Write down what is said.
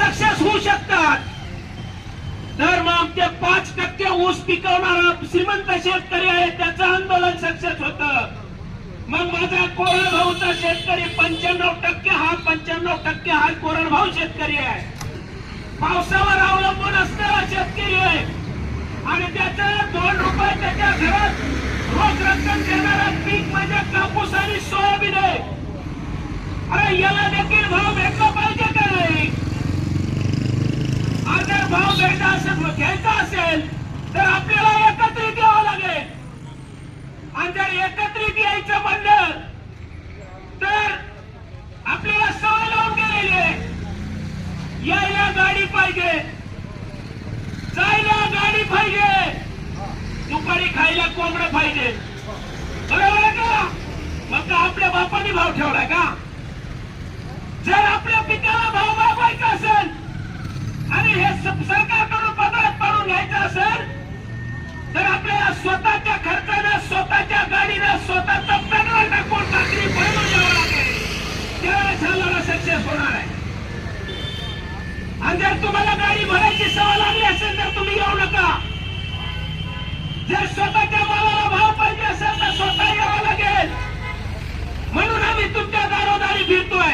Success होऊ शकतात. तर मग ते 5% ऊस पिकवणारा श्रीमंत शेतकरी आहे त्याचं आंदोलन सक्सेस होतं. मग माझा कोरडभाऊचा शेतकरी 95% हा कोरडभाऊ शेतकरी आहे. पावसावर अवलंबून असणारा शेतकरी आहे आणि त्याचं 2 रुपये त्याच्या घरात रोख रक्कम देणारा पीक म्हणजे कापूस आणि सोयाबीन आहे. अरे याला देखील भाव भेटला पाहिजे का नाही? जर भाव घ्यायचा असेल तर आपल्याला एकत्रित यावं लागेल. आणि जर एकत्रित यायचं म्हणलं तर आपल्याला सवय लावून गेलेली आहे. यायला गाडी पाहिजे, जायला गाडी पाहिजे, दुपारी खायला कोंबडं पाहिजे. बरोबर आहे का? मग का आपल्या बापाने भाव ठेवलाय का? जर आपल्या पिकाला भाव मागवायचा असेल आणि हे सरकारकडून पदरात पाडून घ्यायचं असेल तर आपल्याला स्वतःच्या खर्चानं, स्वतःच्या गाडीनं, स्वतःचा पेट्रोल टाकून कात्री भरून द्यावं लागेल. त्यावेळेस हा लढा सक्सेस होणार आहे. आणि जर तुम्हाला गाडी भरायची सवय लागली असेल तर तुम्ही येऊ नका. जर स्वतःच्या मालाला भाव पाहिजे असेल तर स्वतः यावं लागेल. म्हणून आम्ही तुमच्या दारोदारी फिरतोय.